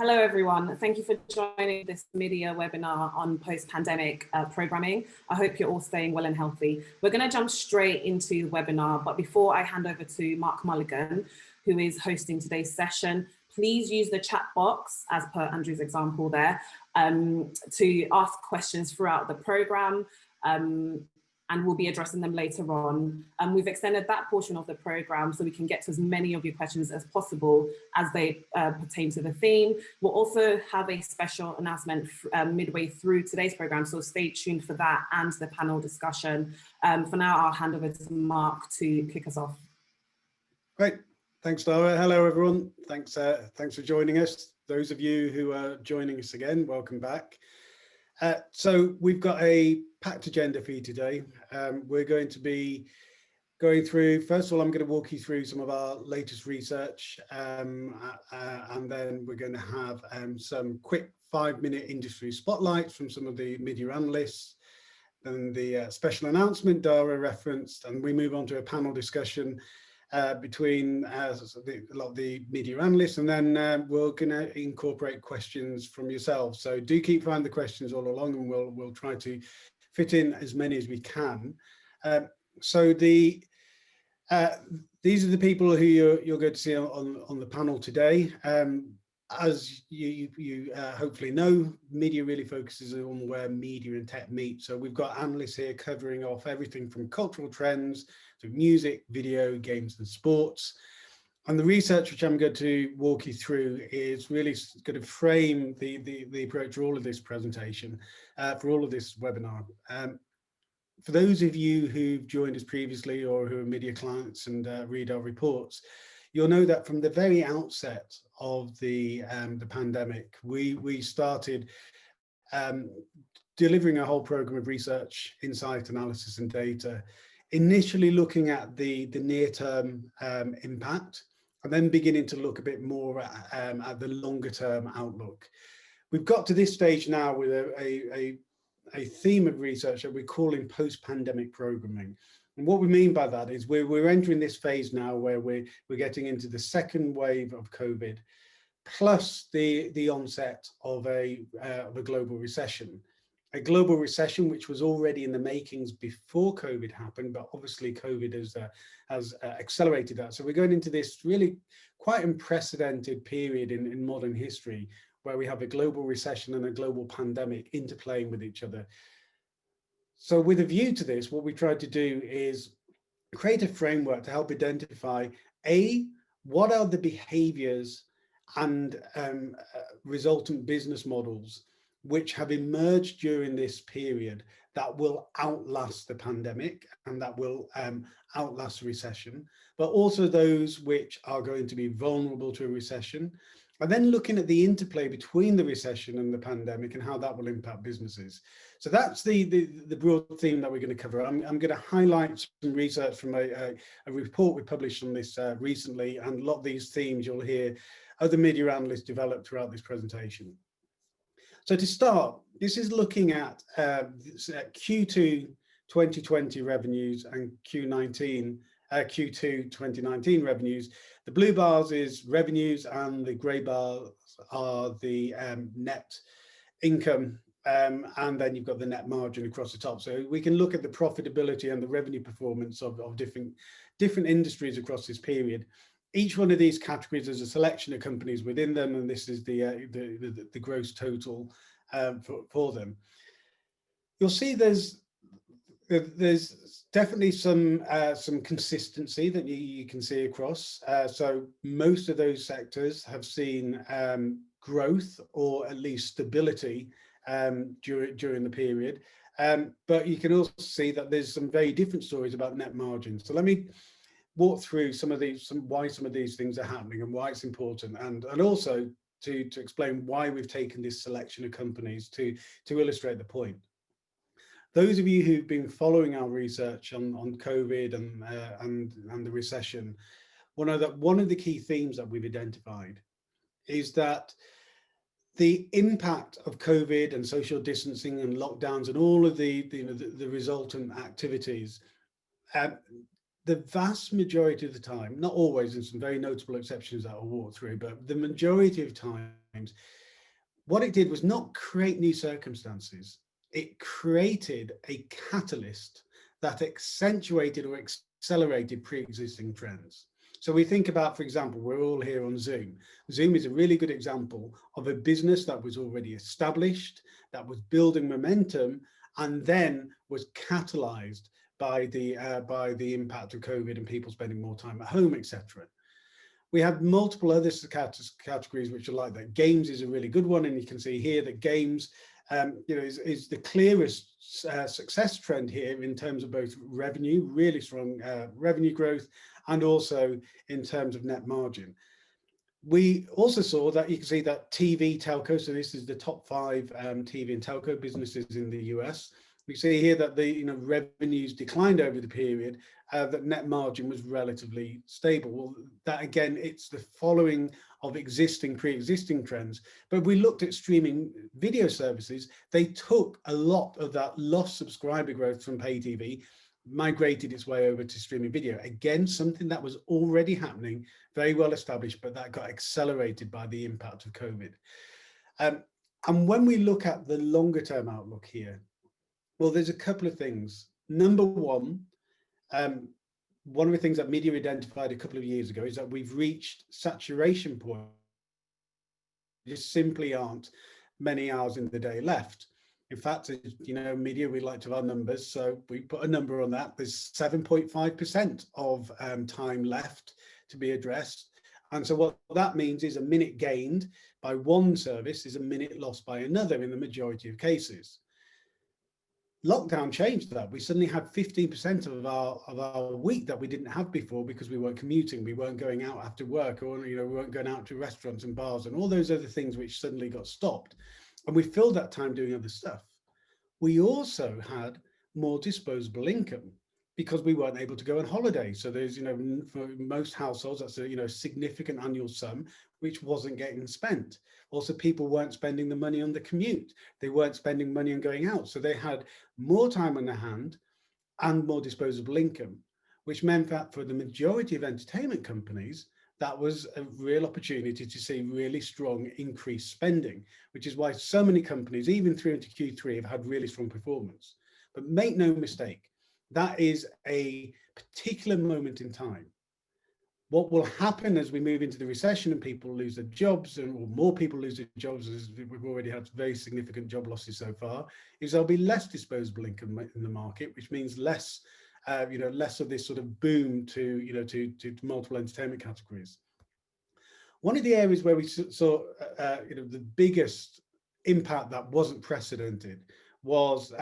Hello, everyone. Thank you for joining this MIDiA webinar on post-pandemic programming. I hope you're all staying well and healthy. We're going to jump straight into the webinar, but before I hand over to Mark Mulligan, who is hosting today's session, please use the chat box, as per Andrew's example there, to ask questions throughout the program. And we'll be addressing them later on. We've extended that portion of the program so we can get to as many of your questions as possible as they pertain to the theme. We'll also have a special announcement midway through today's program, so stay tuned for that and the panel discussion. For now, I'll hand over to Mark to kick us off. Great, thanks, Laura. Hello, everyone. Thanks for joining us. Those of you who are joining us again, welcome back. So we've got a packed agenda for you today. We're going to be going through, first of all, I'm going to walk you through some of our latest research, and then we're going to have some quick 5-minute industry spotlights from some of the MIDiA analysts, and the special announcement Dara referenced, and we move on to a panel discussion between a lot of the MIDiA analysts, and then we're going to incorporate questions from yourselves. So do keep finding the questions all along, and we'll try to fit in as many as we can. So these are the people who you're going to see on the panel today. As you hopefully know, MIDiA really focuses on where media and tech meet. So we've got analysts here covering off everything from cultural trends to music, video, games and sports. And the research which I'm going to walk you through is really going to frame the approach for all of this presentation, for all of this webinar. For those of you who've joined us previously or who are MIDiA clients and read our reports, you'll know that from the very outset of the pandemic, we started delivering a whole program of research, insight, analysis and data, initially looking at the near-term impact, and then beginning to look a bit more at the longer-term outlook. We've got to this stage now with a theme of research that we're calling post-pandemic programming. And what we mean by that is we're entering this phase now where we're getting into the second wave of COVID, plus the onset of a global recession. A global recession which was already in the makings before COVID happened, but obviously COVID has accelerated that. So we're going into this really quite unprecedented period in modern history where we have a global recession and a global pandemic interplaying with each other. So with a view to this, what we tried to do is create a framework to help identify, what are the behaviors and resultant business models which have emerged during this period that will outlast the pandemic and that will outlast the recession, but also those which are going to be vulnerable to a recession, and then looking at the interplay between the recession and the pandemic and how that will impact businesses. So that's the broad theme that we're going to cover. I'm going to highlight some research from a report we published on this recently, and a lot of these themes you'll hear other MIDiA analysts develop throughout this presentation. So to start, this is looking at Q2 2020 revenues and Q2 2019 revenues. The blue bars is revenues and the grey bars are the net income, and then you've got the net margin across the top. So we can look at the profitability and the revenue performance of different industries across this period. Each one of these categories is a selection of companies within them, and this is the gross total for them. You'll see there's definitely some consistency that you can see across. So most of those sectors have seen growth or at least stability during the period. But you can also see that there's some very different stories about net margins. So let me walk through why some of these things are happening and why it's important, and also to explain why we've taken this selection of companies to illustrate the point. Those of you who've been following our research on COVID and the recession, one of the key themes that we've identified is that the impact of COVID and social distancing and lockdowns and all of the resultant activities the vast majority of the time, not always, and some very notable exceptions that I'll walk through, but the majority of times, what it did was not create new circumstances. It created a catalyst that accentuated or accelerated pre-existing trends. So we think about, for example, we're all here on Zoom. Zoom is a really good example of a business that was already established, that was building momentum, and then was catalyzed by the impact of COVID and people spending more time at home, etc. We have multiple other categories which are like that. Games is a really good one, and you can see here that games is the clearest success trend here in terms of both revenue, really strong revenue growth, and also in terms of net margin. We also saw that you can see that TV, telco, so this is the top 5 TV and telco businesses in the US. We see here that the revenues declined over the period, that net margin was relatively stable. Well, that again, it's the following of pre-existing trends. But we looked at streaming video services. They took a lot of that lost subscriber growth from pay TV, migrated its way over to streaming video. Again, something that was already happening, very well established, but that got accelerated by the impact of COVID. And when we look at the longer term outlook here, well, there's a couple of things. Number one of the things that MIDiA identified a couple of years ago is that we've reached saturation point. There simply aren't many hours in the day left. In fact, MIDiA, we like to have our numbers, so we put a number on that. There's 7.5% of time left to be addressed. And so what that means is a minute gained by one service is a minute lost by another in the majority of cases. Lockdown changed that. We suddenly had 15% of our week that we didn't have before because we weren't commuting, we weren't going out after work, or we weren't going out to restaurants and bars and all those other things which suddenly got stopped. And we filled that time doing other stuff. We also had more disposable income because we weren't able to go on holiday. So there's, for most households, that's a significant annual sum which wasn't getting spent. Also, people weren't spending the money on the commute. They weren't spending money on going out. So they had more time on their hand and more disposable income, which meant that for the majority of entertainment companies, that was a real opportunity to see really strong increased spending, which is why so many companies, even through into Q3, have had really strong performance. But make no mistake, that is a particular moment in time. What will happen as we move into the recession and people lose their jobs, or more people lose their jobs, as we've already had very significant job losses so far, is there'll be less disposable income in the market, which means less less of this sort of boom to multiple entertainment categories. One of the areas where we saw the biggest impact that wasn't precedented was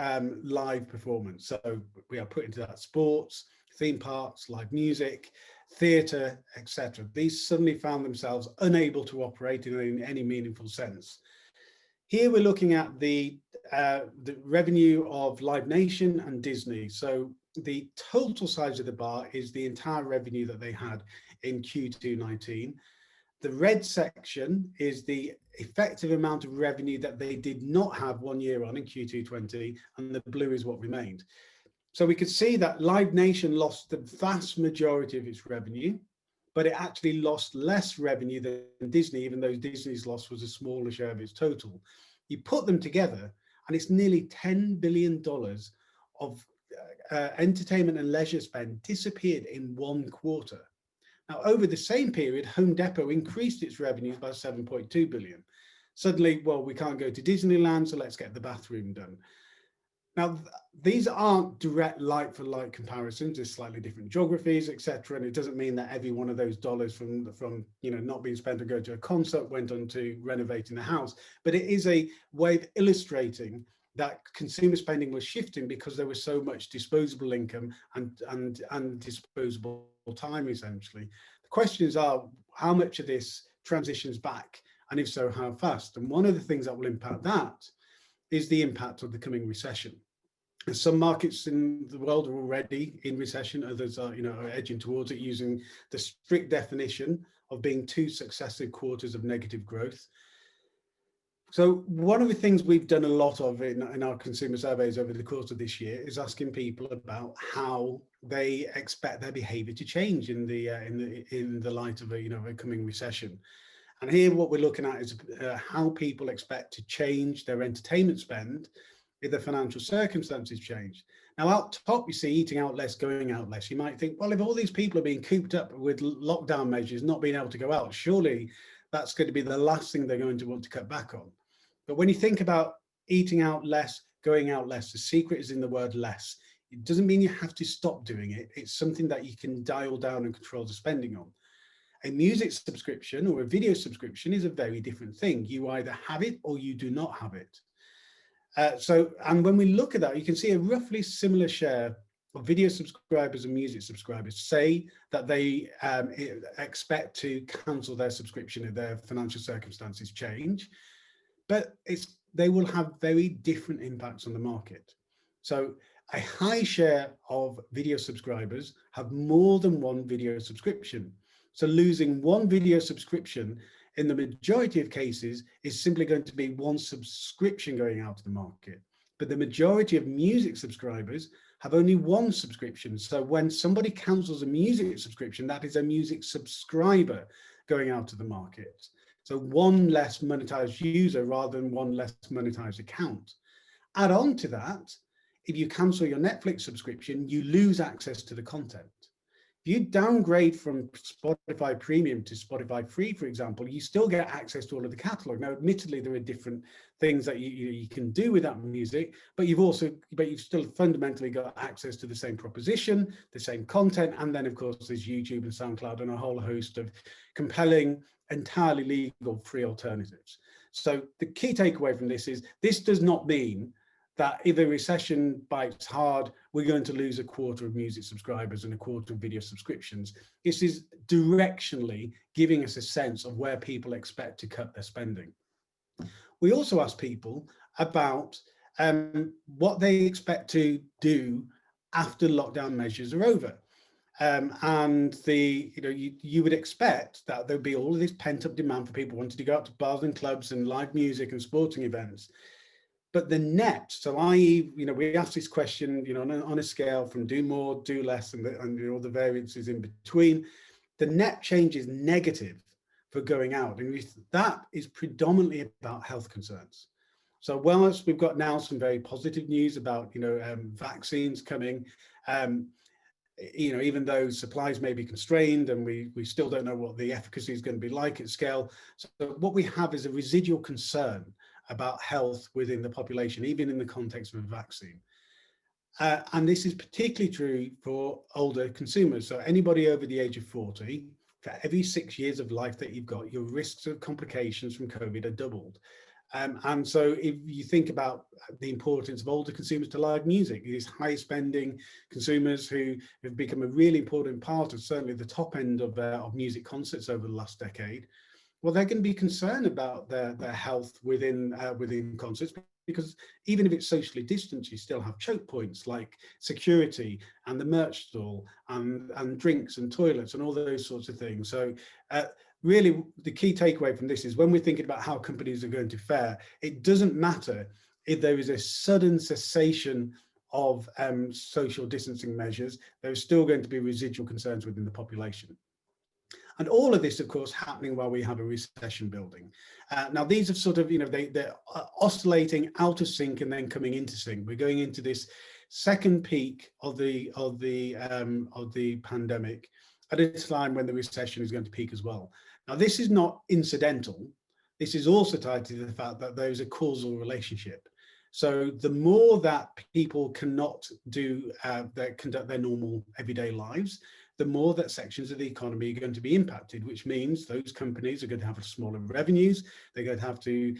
live performance. So we are put into that sports, theme parks, live music, theatre, etc. These suddenly found themselves unable to operate in any meaningful sense. Here we're looking at the revenue of Live Nation and Disney. So the total size of the bar is the entire revenue that they had in Q2 19. The red section is the effective amount of revenue that they did not have 1 year on in Q2 20, and the blue is what remained. So we could see that Live Nation lost the vast majority of its revenue, but it actually lost less revenue than Disney, even though Disney's loss was a smaller share of its total. You put them together, and it's nearly $10 billion of entertainment and leisure spend disappeared in 1 quarter. Now, over the same period, Home Depot increased its revenues by 7.2 billion. Suddenly, well, we can't go to Disneyland, so let's get the bathroom done. Now, these aren't direct like-for-like comparisons. There's slightly different geographies, etc. And it doesn't mean that every one of those dollars from not being spent to go to a concert went on to renovating the house. But it is a way of illustrating that consumer spending was shifting because there was so much disposable income and disposable time, essentially. The questions are, how much of this transitions back, and if so, how fast? And one of the things that will impact that is the impact of the coming recession. And some markets in the world are already in recession, others are edging towards it, using the strict definition of being 2 successive quarters of negative growth. So one of the things we've done a lot of in our consumer surveys over the course of this year is asking people about how they expect their behaviour to change in the light of a coming recession. And here what we're looking at is how people expect to change their entertainment spend if their financial circumstances change. Now, out top, you see eating out less, going out less. You might think, well, if all these people are being cooped up with lockdown measures, not being able to go out, surely that's going to be the last thing they're going to want to cut back on. But when you think about eating out less, going out less, the secret is in the word less. It doesn't mean you have to stop doing it. It's something that you can dial down and control the spending on. A music subscription or a video subscription is a very different thing. You either have it or you do not have it. And when we look at that, you can see a roughly similar share of video subscribers and music subscribers say that they expect to cancel their subscription if their financial circumstances change. But they will have very different impacts on the market. So a high share of video subscribers have more than one video subscription. So losing one video subscription in the majority of cases is simply going to be one subscription going out of the market. But the majority of music subscribers have only one subscription. So when somebody cancels a music subscription, that is a music subscriber going out of the market. So one less monetized user rather than one less monetized account. Add on to that, if you cancel your Netflix subscription, you lose access to the content. If you downgrade from Spotify Premium to Spotify Free, for example, you still get access to all of the catalog. Now, admittedly, there are different things that you can do with that music, but you've still fundamentally got access to the same proposition, the same content, and then of course there's YouTube and SoundCloud and a whole host of compelling, entirely legal free alternatives. So the key takeaway from this is this does not mean that if a recession bites hard, we're going to lose a quarter of music subscribers and a quarter of video subscriptions. This is directionally giving us a sense of where people expect to cut their spending. We also ask people about what they expect to do after lockdown measures are over. And you would expect that there'd be all of this pent-up demand for people wanting to go out to bars and clubs and live music and sporting events. But the net, so i.e., we ask this question, on a scale from do more, do less, and all the variances in between, the net change is negative for going out. And that is predominantly about health concerns. So whilst we've got now some very positive news about, vaccines coming, even though supplies may be constrained and we still don't know what the efficacy is going to be like at scale. So what we have is a residual concern about health within the population, even in the context of a vaccine. And this is particularly true for older consumers. So anybody over the age of 40, for every 6 years of life that you've got, your risks of complications from COVID are doubled. And so if you think about the importance of older consumers to live music, these high spending consumers who have become a really important part of certainly the top end of music concerts over the last decade, well, they're going to be concerned about their health within concerts, because even if it's socially distanced, you still have choke points like security and the merch stall and drinks and toilets and all those sorts of things. So really, the key takeaway from this is when we're thinking about how companies are going to fare, it doesn't matter if there is a sudden cessation of social distancing measures, there's still going to be residual concerns within the population. And all of this, of course, happening while we have a recession building. Now, these are sort of, they're oscillating out of sync and then coming into sync. We're going into this second peak of the pandemic at a time when the recession is going to peak as well. Now, this is not incidental. This is also tied to the fact that there is a causal relationship. So the more that people cannot conduct their normal everyday lives, the more that sections of the economy are going to be impacted, which means those companies are going to have smaller revenues. They're going to have to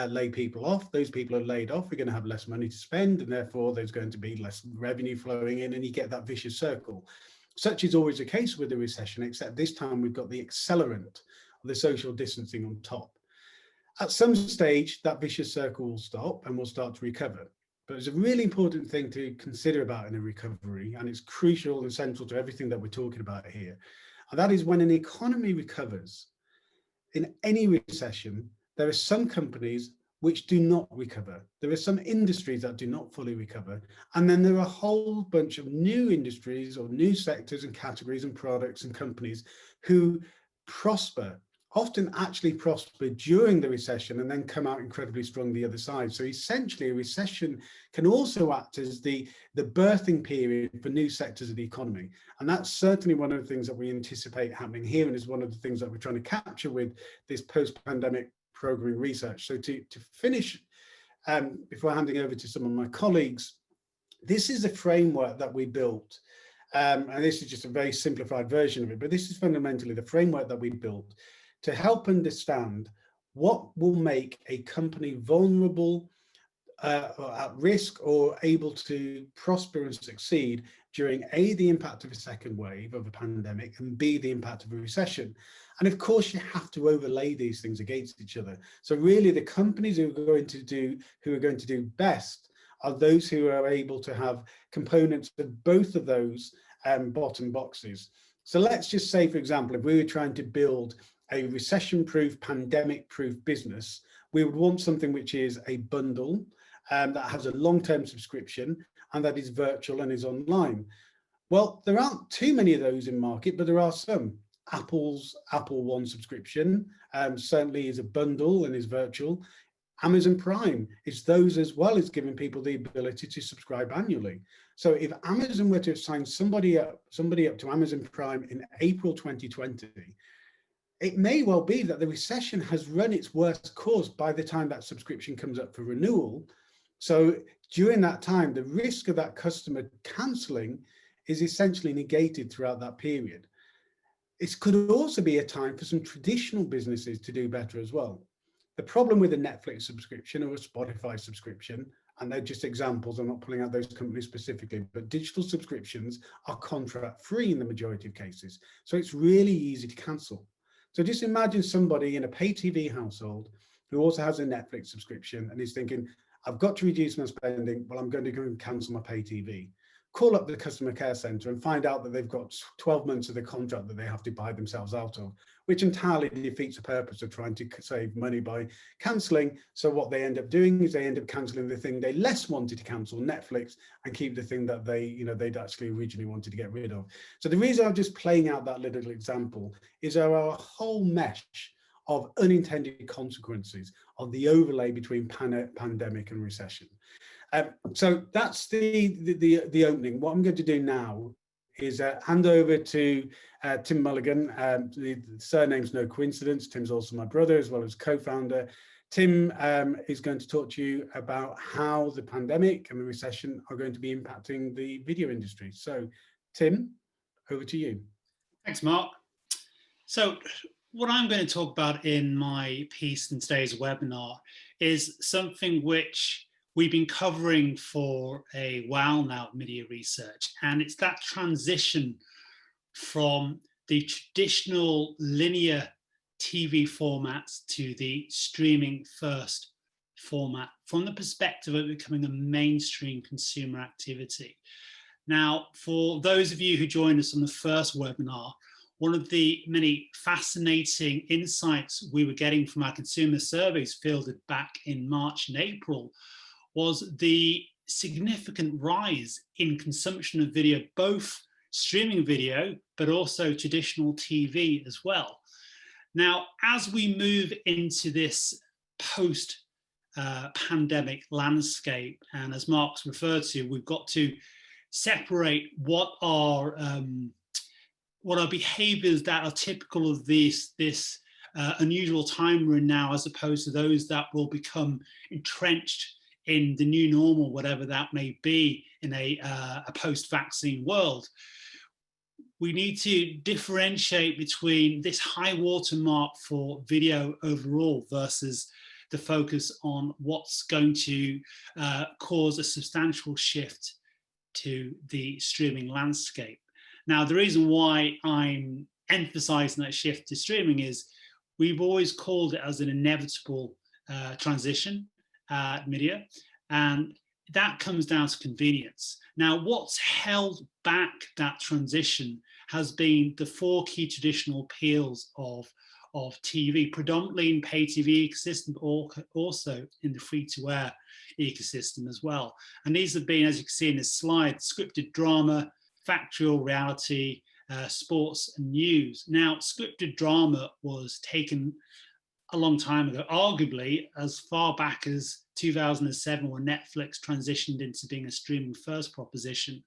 lay people off. Those people are laid off. We're going to have less money to spend, and therefore there's going to be less revenue flowing in, and you get that vicious circle. Such is always the case with the recession, except this time we've got the accelerant of the social distancing on top. At some stage, that vicious circle will stop and we'll start to recover. But it's a really important thing to consider about in a recovery, and it's crucial and central to everything that we're talking about here. And that is when an economy recovers, in any recession, there are some companies which do not recover. There are some industries that do not fully recover. And then there are a whole bunch of new industries or new sectors and categories and products and companies who prosper, often actually prosper during the recession and then come out incredibly strong the other side. So essentially a recession can also act as the birthing period for new sectors of the economy. And that's certainly one of the things that we anticipate happening here, and is one of the things that we're trying to capture with this post-pandemic programming research. So to finish, before handing over to some of my colleagues, this is a framework that we built, and this is just a very simplified version of it, but this is fundamentally the framework that we built to help understand what will make a company vulnerable, or at risk, or able to prosper and succeed during A, the impact of a second wave of a pandemic, and B, the impact of a recession. And of course, you have to overlay these things against each other. So really the companies who are going to do best are those who are able to have components of both of those bottom boxes. So let's just say, for example, if we were trying to build a recession-proof, pandemic-proof business, we would want something which is a bundle that has a long-term subscription and that is virtual and is online. Well, there aren't too many of those in market, but there are some. Apple's Apple One subscription certainly is a bundle and is virtual. Amazon Prime is those, as well as giving people the ability to subscribe annually. So if Amazon were to have signed somebody up to Amazon Prime in April 2020, it may well be that the recession has run its worst course by the time that subscription comes up for renewal. So during that time, the risk of that customer cancelling is essentially negated throughout that period. It could also be a time for some traditional businesses to do better as well. The problem with a Netflix subscription or a Spotify subscription, and they're just examples, I'm not pulling out those companies specifically, but digital subscriptions are contract free in the majority of cases. So it's really easy to cancel. So just imagine somebody in a pay TV household who also has a Netflix subscription and is thinking, I've got to reduce my spending, well, I'm going to go and cancel my pay TV. Call up the customer care center and find out that they've got 12 months of the contract that they have to buy themselves out of, which entirely defeats the purpose of trying to save money by cancelling. So what they end up doing is they end up cancelling the thing they less wanted to cancel, Netflix, and keep the thing that they'd actually originally wanted to get rid of. So the reason I'm just playing out that little example is there are a whole mesh of unintended consequences of the overlay between pandemic and recession. So that's the opening. What I'm going to do now is hand over to Tim Mulligan. The surname's no coincidence. Tim's also my brother, as well as co-founder. Tim is going to talk to you about how the pandemic and the recession are going to be impacting the video industry. So, Tim, over to you. Thanks, Mark. So, what I'm going to talk about in my piece in today's webinar is something which we've been covering for a while now at MIDiA Research, and it's that transition from the traditional linear TV formats to the streaming first format from the perspective of becoming a mainstream consumer activity. Now, for those of you who joined us on the first webinar, one of the many fascinating insights we were getting from our consumer surveys fielded back in March and April was the significant rise in consumption of video, both streaming video, but also traditional TV as well. Now, as we move into this post-pandemic landscape, and as Mark's referred to, we've got to separate what are behaviors that are typical of this unusual time we're in now, as opposed to those that will become entrenched in the new normal, whatever that may be in a post-vaccine world. We need to differentiate between this high watermark for video overall versus the focus on what's going to cause a substantial shift to the streaming landscape. Now, the reason why I'm emphasizing that shift to streaming is we've always called it as an inevitable transition at MIDiA, and that comes down to convenience. Now, what's held back that transition has been the four key traditional appeals of of TV, predominantly in pay TV ecosystem, or also in the free-to-air ecosystem as well. And these have been, as you can see in this slide, scripted drama, factual reality, sports and news. Now, scripted drama was taken a long time ago, arguably as far back as 2007, when Netflix transitioned into being a streaming first proposition.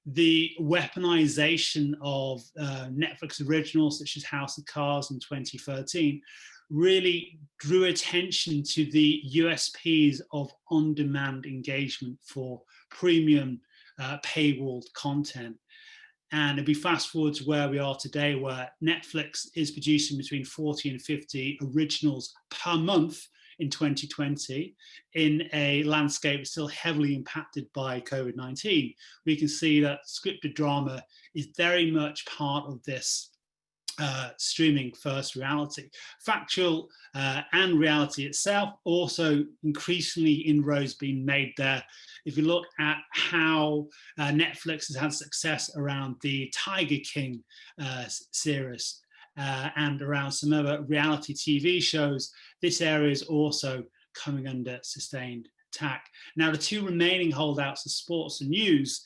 The weaponization of Netflix originals such as House of Cards in 2013 really drew attention to the USPs of on-demand engagement for premium paywalled content. And if we fast forward to where we are today, where Netflix is producing between 40 and 50 originals per month in 2020, in a landscape still heavily impacted by COVID-19, we can see that scripted drama is very much part of this streaming first reality. Factual and reality itself, also increasingly inroads being made there. If you look at how Netflix has had success around the Tiger King series and around some other reality TV shows, this area is also coming under sustained attack. Now, the two remaining holdouts of sports and news,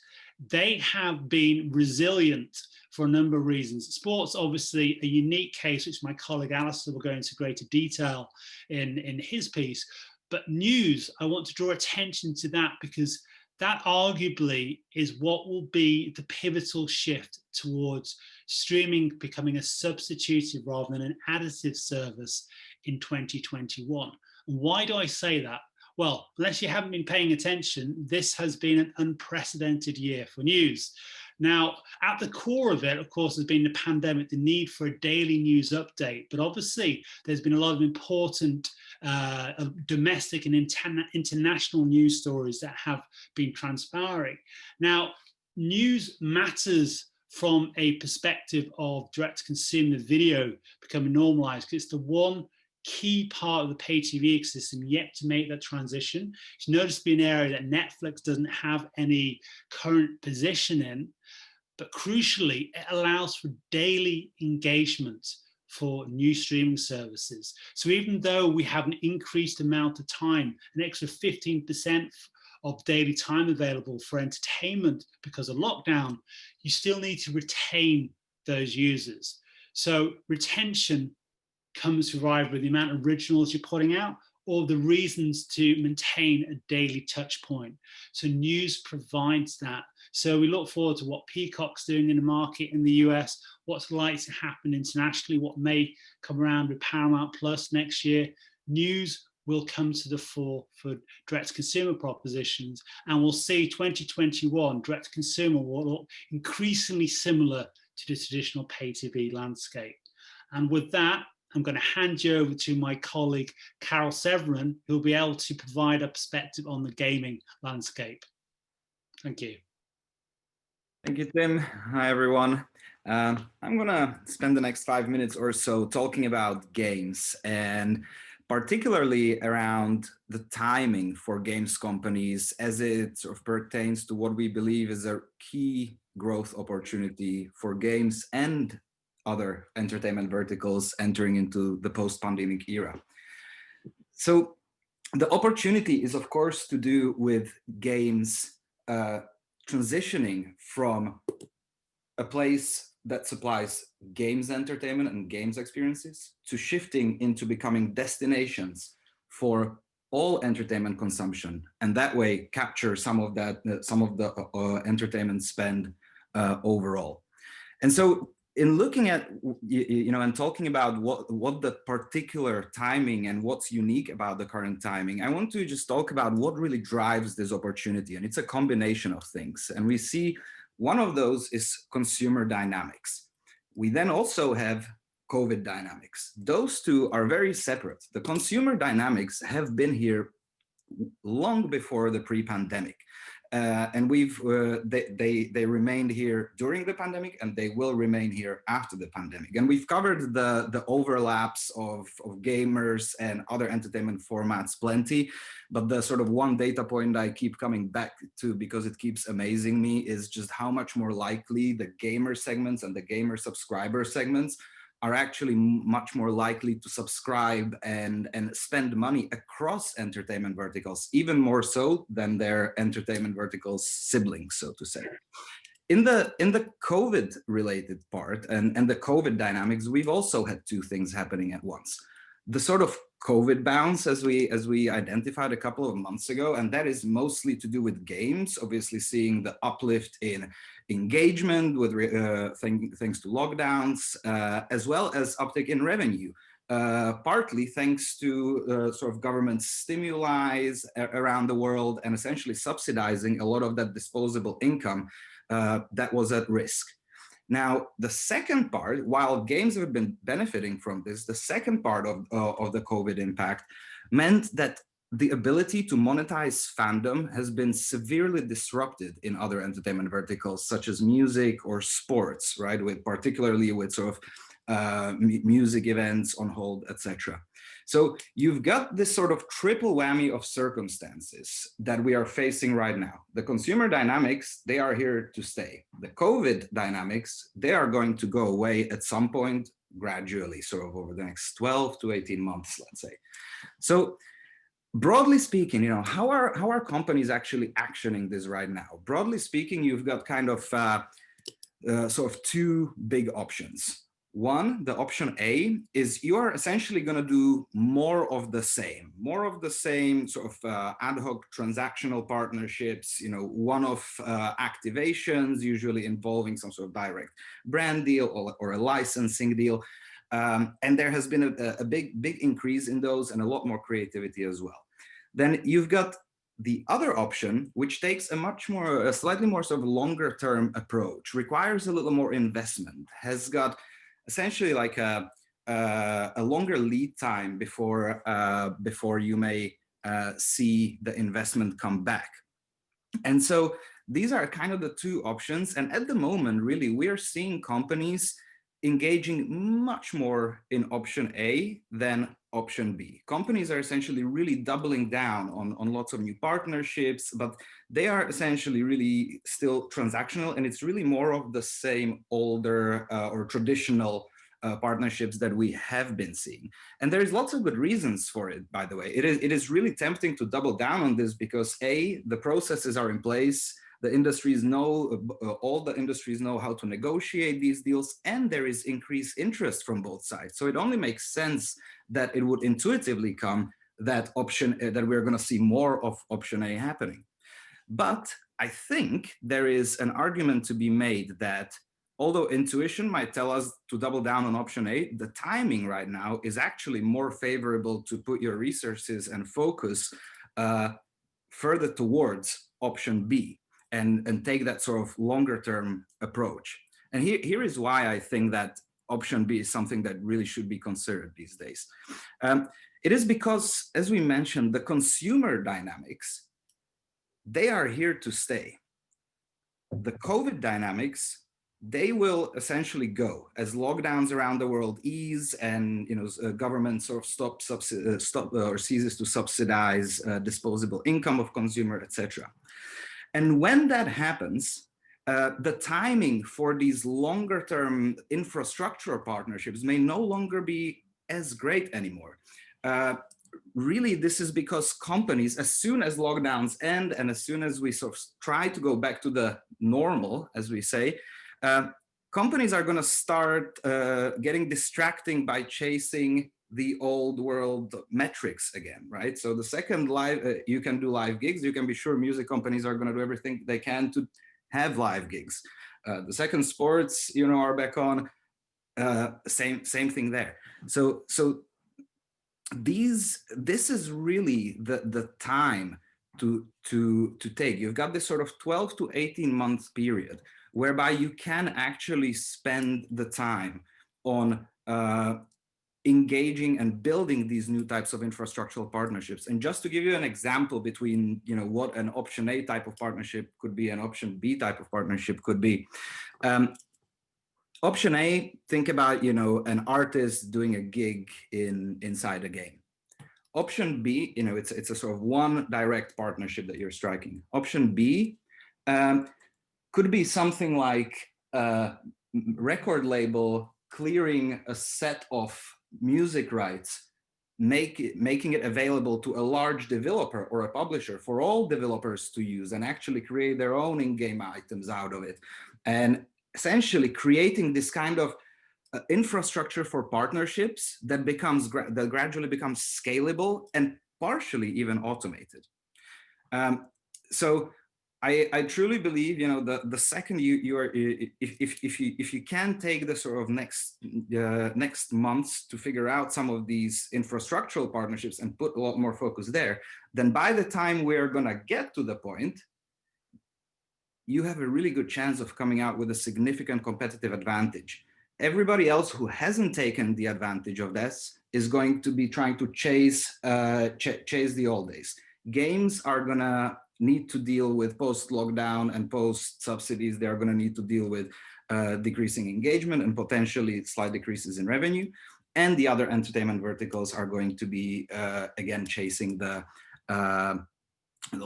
they have been resilient for a number of reasons. Sports, obviously, a unique case, which my colleague Alistair will go into greater detail in his piece. But news, I want to draw attention to that, because that arguably is what will be the pivotal shift towards streaming becoming a substitutive rather than an additive service in 2021. And why do I say that? Well, unless you haven't been paying attention, this has been an unprecedented year for news. Now, at the core of it, of course, has been the pandemic, the need for a daily news update. But obviously, there's been a lot of important domestic and international news stories that have been transpiring. Now, news matters from a perspective of direct-to-consumer video becoming normalized, because it's the one key part of the pay TV ecosystem yet to make that transition. It's noticed to be an area that Netflix doesn't have any current position in, but crucially, it allows for daily engagement for new streaming services. So even though we have an increased amount of time, an extra 15% of daily time available for entertainment because of lockdown, you still need to retain those users. So retention comes to either with the amount of originals you're putting out or the reasons to maintain a daily touch point. So news provides that. So we look forward to what Peacock's doing in the market in the US, what's likely to happen internationally, what may come around with Paramount Plus next year. News will come to the fore for direct-to-consumer propositions, and we'll see 2021 direct-to-consumer will look increasingly similar to the traditional pay TV landscape. And with that, I'm going to hand you over to my colleague, Carol Severin, who will be able to provide a perspective on the gaming landscape. Thank you. Thank you, Tim. Hi, everyone. I'm going to spend the next 5 minutes or so talking about games, and particularly around the timing for games companies as it sort of pertains to what we believe is a key growth opportunity for games and other entertainment verticals entering into the post-pandemic era. So the opportunity is, of course, to do with games transitioning from a place that supplies games entertainment and games experiences to shifting into becoming destinations for all entertainment consumption, and that way capture some of that, some of the entertainment spend overall. And so, in looking at, and talking about what the particular timing and what's unique about the current timing, I want to just talk about what really drives this opportunity. And it's a combination of things. And we see one of those is consumer dynamics. We then also have COVID dynamics. Those two are very separate. The consumer dynamics have been here long before the pre-pandemic. And they remained here during the pandemic, and they will remain here after the pandemic. And we've covered the overlaps of gamers and other entertainment formats plenty, but the sort of one data point I keep coming back to because it keeps amazing me is just how much more likely the gamer segments and the gamer subscriber segments are actually much more likely to subscribe and spend money across entertainment verticals, even more so than their entertainment verticals siblings, so to say. In the COVID related part and the COVID dynamics, we've also had two things happening at once. The sort of COVID bounce, as we identified a couple of months ago, and that is mostly to do with games, obviously seeing the uplift in engagement with thanks to lockdowns, as well as uptick in revenue, partly thanks to sort of government stimuli around the world and essentially subsidizing a lot of that disposable income that was at risk. Now, the second part, while games have been benefiting from this, the second part of the COVID impact meant that the ability to monetize fandom has been severely disrupted in other entertainment verticals, such as music or sports, right? Particularly with sort of music events on hold, etc. So you've got this sort of triple whammy of circumstances that we are facing right now. The consumer dynamics, they are here to stay. The COVID dynamics, they are going to go away at some point gradually, sort of over the next 12 to 18 months, let's say. So broadly speaking, how are companies actually actioning this right now? Broadly speaking, you've got kind of sort of two big options. One, the option A, is you are essentially going to do more of the same sort of ad hoc transactional partnerships, one-off activations, usually involving some sort of direct brand deal or a licensing deal. And there has been a big increase in those and a lot more creativity as well. Then you've got the other option, which takes a slightly more sort of longer term approach, requires a little more investment, has got essentially like a longer lead time before you may see the investment come back. And so these are kind of the two options. And at the moment, really, we are seeing companies engaging much more in option A than option B. Companies are essentially really doubling down on lots of new partnerships, but they are essentially really still transactional, and it's really more of the same older or traditional partnerships that we have been seeing. And there's lots of good reasons for it, by the way. It is really tempting to double down on this because A, the processes are in place, the industries know, all the industries know how to negotiate these deals, and there is increased interest from both sides. So it only makes sense that it would intuitively come that we're going to see more of option A happening. But I think there is an argument to be made that although intuition might tell us to double down on option A, the timing right now is actually more favorable to put your resources and focus further towards option B and take that sort of longer term approach. And here is why I think that option B is something that really should be considered these days. It is because, as we mentioned, the consumer dynamics, they are here to stay. The COVID dynamics, they will essentially go as lockdowns around the world ease and government sort of stop or ceases to subsidize disposable income of consumer, etc. And when that happens, the timing for these longer term infrastructure partnerships may no longer be as great anymore. Really, this is because companies, as soon as lockdowns end and as soon as we sort of try to go back to the normal, as we say, companies are going to start getting distracting by chasing the old world metrics again, right? So the second you can do live gigs, you can be sure music companies are going to do everything they can to have live gigs. The second sports, are back on, same thing there. So this is really the time to take. You've got this sort of 12 to 18 month period whereby you can actually spend the time on engaging and building these new types of infrastructural partnerships. And just to give you an example between what an option A type of partnership could be and option B type of partnership could be. Option A, think about an artist doing a gig inside a game. Option B, it's a sort of one direct partnership that you're striking. Option B could be something like a record label clearing a set of music rights, making it available to a large developer or a publisher for all developers to use and actually create their own in-game items out of it. And essentially creating this kind of infrastructure for partnerships that gradually becomes scalable and partially even automated. So I truly believe, you know, the second you are, if you can take the sort of next months to figure out some of these infrastructural partnerships and put a lot more focus there, then by the time we're gonna get to the point, you have a really good chance of coming out with a significant competitive advantage. Everybody else who hasn't taken the advantage of this is going to be trying to chase the old days. Games are gonna need to deal with post-lockdown and post-subsidies. They're gonna need to deal with decreasing engagement and potentially slight decreases in revenue. And the other entertainment verticals are going to be, again, chasing the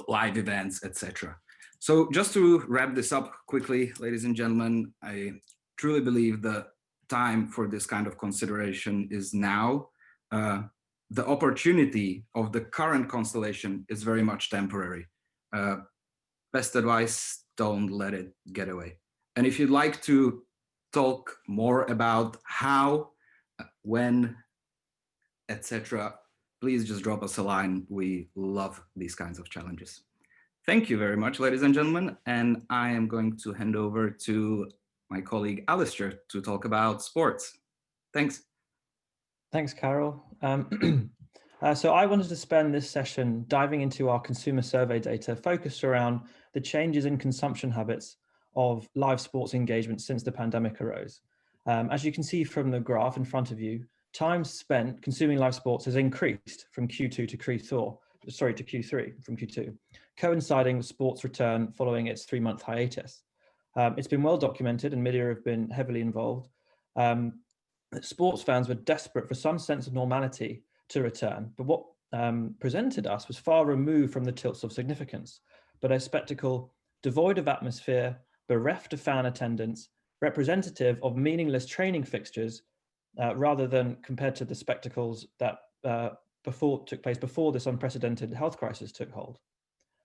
live events, etc. So just to wrap this up quickly, ladies and gentlemen, I truly believe the time for this kind of consideration is now. The opportunity of the current constellation is very much temporary. Best advice, don't let it get away. And if you'd like to talk more about how, when, etc., please just drop us a line. We love these kinds of challenges. Thank you very much, ladies and gentlemen. And I am going to hand over to my colleague Alistair to talk about sports. Thanks. Thanks, Carol. So I wanted to spend this session diving into our consumer survey data focused around the changes in consumption habits of live sports engagement since the pandemic arose. As you can see from the graph in front of you, time spent consuming live sports has increased from Q2 to Q3 from Q2, coinciding with sports return following its 3-month hiatus. It's been well documented, and MIDiA have been heavily involved. Sports fans were desperate for some sense of normality to return, but what presented us was far removed from the tilts of significance, but a spectacle devoid of atmosphere, bereft of fan attendance, representative of meaningless training fixtures, rather than compared to the spectacles that took place before this unprecedented health crisis took hold.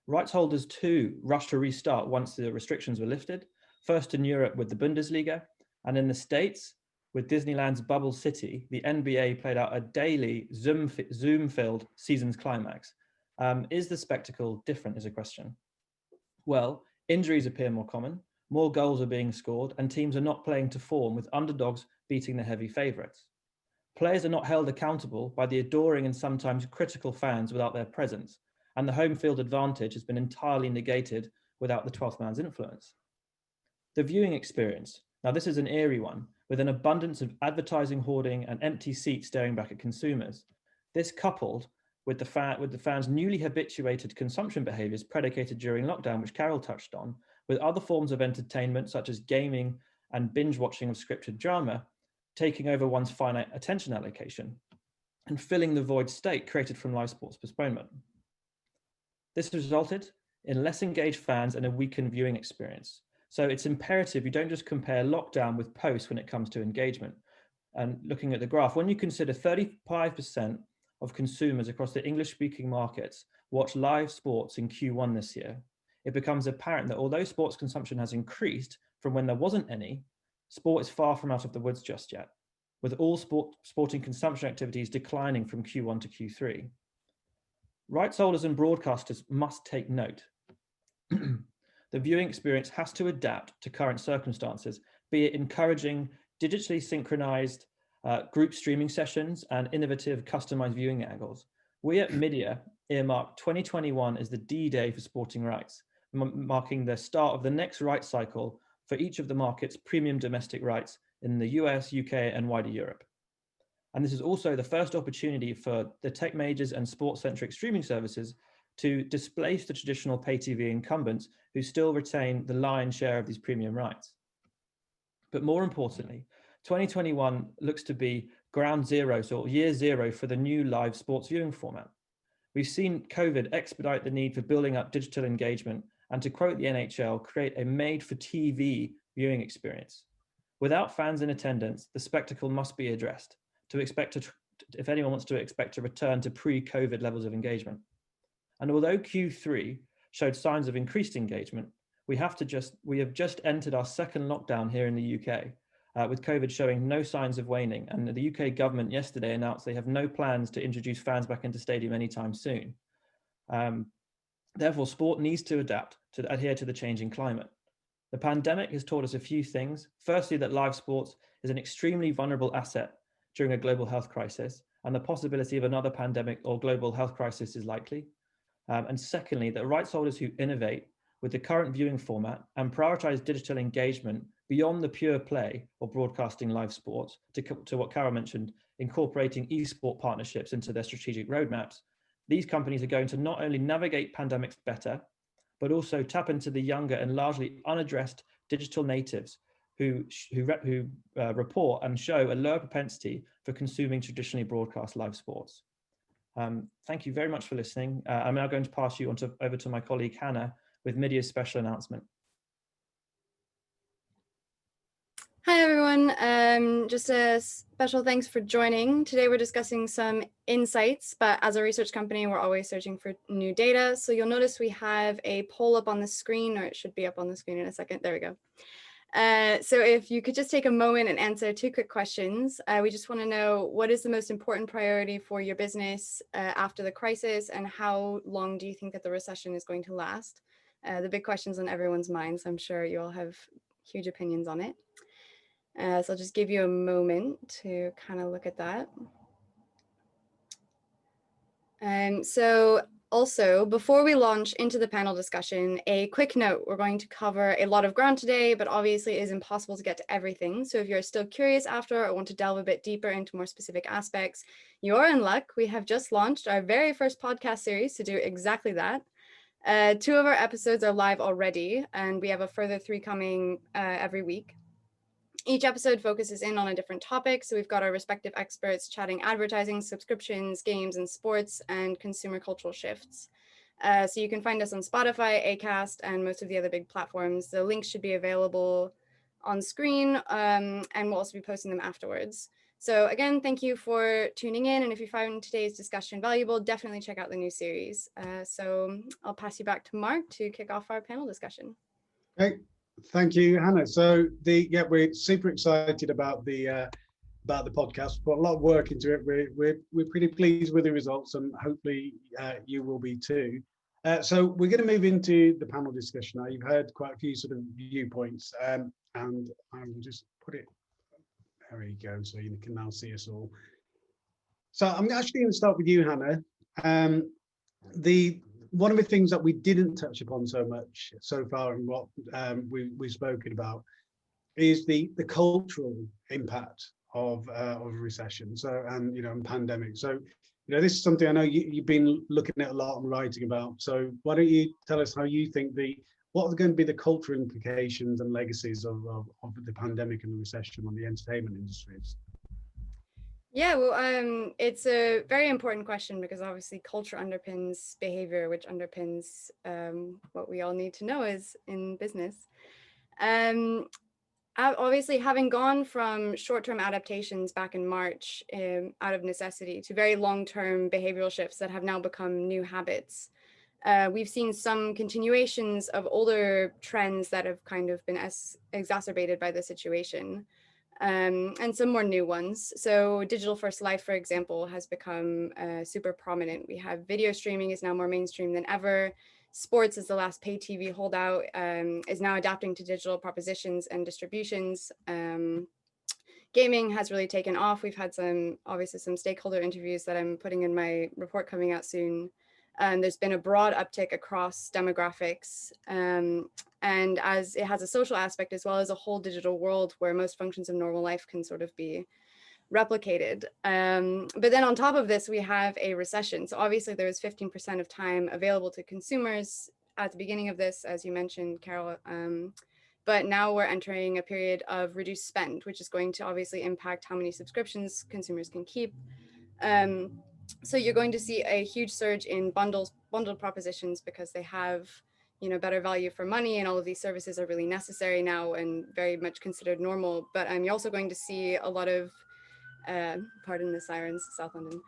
Rights holders too rushed to restart once the restrictions were lifted, first in Europe with the Bundesliga, and in the States with Disneyland's Bubble City, the NBA played out a daily Zoom-filled season's climax. Is the spectacle different is a question. Well, injuries appear more common, more goals are being scored, and teams are not playing to form with underdogs beating the heavy favourites. Players are not held accountable by the adoring and sometimes critical fans without their presence, and the home field advantage has been entirely negated without the 12th man's influence. The viewing experience. Now this is an eerie one, with an abundance of advertising hoarding and empty seats staring back at consumers. This coupled with the fans' newly habituated consumption behaviours predicated during lockdown, which Carol touched on, with other forms of entertainment such as gaming and binge watching of scripted drama, taking over one's finite attention allocation and filling the void state created from live sports postponement. This resulted in less engaged fans and a weakened viewing experience. So it's imperative you don't just compare lockdown with post when it comes to engagement. And looking at the graph, when you consider 35% of consumers across the English-speaking markets watch live sports in Q1 this year, it becomes apparent that although sports consumption has increased from when there wasn't any, sport is far from out of the woods just yet, with all sporting consumption activities declining from Q1 to Q3. Rights holders and broadcasters must take note. The viewing experience has to adapt to current circumstances, be it encouraging digitally synchronized group streaming sessions and innovative customized viewing angles. We at MIDiA earmarked 2021 as the D-Day for sporting rights, marking the start of the next rights cycle for each of the market's premium domestic rights in the US, UK, and wider Europe. And this is also the first opportunity for the tech majors and sports-centric streaming services to displace the traditional pay TV incumbents who still retain the lion's share of these premium rights. But more importantly, 2021 looks to be ground zero, so year zero for the new live sports viewing format. We've seen COVID expedite the need for building up digital engagement and, to quote the NHL, create a made-for-TV viewing experience. Without fans in attendance, the spectacle must be addressed if anyone wants to expect a return to pre-COVID levels of engagement. And although Q3 showed signs of increased engagement, we have just entered our second lockdown here in the UK, with COVID showing no signs of waning. And the UK government yesterday announced they have no plans to introduce fans back into stadium anytime soon. Therefore, sport needs to adapt to adhere to the changing climate. The pandemic has taught us a few things. Firstly, that live sports is an extremely vulnerable asset during a global health crisis, and the possibility of another pandemic or global health crisis is likely. And secondly, that rights holders who innovate with the current viewing format and prioritize digital engagement beyond the pure play of broadcasting live sports, to what Carol mentioned, incorporating esport partnerships into their strategic roadmaps, these companies are going to not only navigate pandemics better, but also tap into the younger and largely unaddressed digital natives who report and show a lower propensity for consuming traditionally broadcast live sports. Thank you very much for listening. I'm now going to pass you over to my colleague Hannah with MIDiA's special announcement. Hi everyone, just a special thanks for joining. Today we're discussing some insights, but as a research company, we're always searching for new data. So you'll notice we have a poll up on the screen, or it should be up on the screen in a second. There we go. So if you could just take a moment and answer 2 quick questions. We just want to know, what is the most important priority for your business after the crisis, and how long do you think that the recession is going to last? The big questions on everyone's minds. I'm sure you all have huge opinions on it. So I'll just give you a moment to kind of look at that. So also, before we launch into the panel discussion, a quick note: we're going to cover a lot of ground today, but obviously it is impossible to get to everything. So if you're still curious after or want to delve a bit deeper into more specific aspects, you're in luck. We have just launched our very first podcast series to do exactly that. 2 of our episodes are live already, and we have a further 3 coming every week. Each episode focuses in on a different topic. So we've got our respective experts chatting advertising, subscriptions, games and sports, and consumer cultural shifts. So you can find us on Spotify, Acast, and most of the other big platforms. The links should be available on screen, and we'll also be posting them afterwards. So again, thank you for tuning in. And if you found today's discussion valuable, definitely check out the new series. So I'll pass you back to Mark to kick off our panel discussion. Okay. Thank you, Hannah. So we're super excited about the podcast. We've put a lot of work into it. We're pretty pleased with the results, and hopefully you will be too. So we're going to move into the panel discussion now. You've heard quite a few sort of viewpoints, and I will just put it. There you go. So you can now see us all. So I'm actually going to start with you, Hannah. One of the things that we didn't touch upon so much so far, and what we've spoken about, is the cultural impact of recession. So and pandemic. So this is something I know you've been looking at a lot and writing about. So why don't you tell us how you think what are going to be the cultural implications and legacies of the pandemic and the recession on the entertainment industries? Yeah, well, it's a very important question, because obviously culture underpins behavior, which underpins what we all need to know is in business. Obviously, having gone from short-term adaptations back in March out of necessity to very long-term behavioral shifts that have now become new habits, we've seen some continuations of older trends that have kind of been exacerbated by the situation. And some more new ones. So digital first life, for example, has become super prominent. We have video streaming is now more mainstream than ever. Sports, as the last pay TV holdout, is now adapting to digital propositions and distributions. Gaming has really taken off. We've had obviously some stakeholder interviews that I'm putting in my report coming out soon. There's been a broad uptick across demographics, and as it has a social aspect as well as a whole digital world where most functions of normal life can sort of be replicated. But then on top of this, we have a recession. So obviously there was 15% of time available to consumers at the beginning of this, as you mentioned, Carol. But now we're entering a period of reduced spend, which is going to obviously impact how many subscriptions consumers can keep. So you're going to see a huge surge in bundled propositions, because they have, better value for money, and all of these services are really necessary now and very much considered normal. But you're also going to see a lot of, pardon the sirens, South London.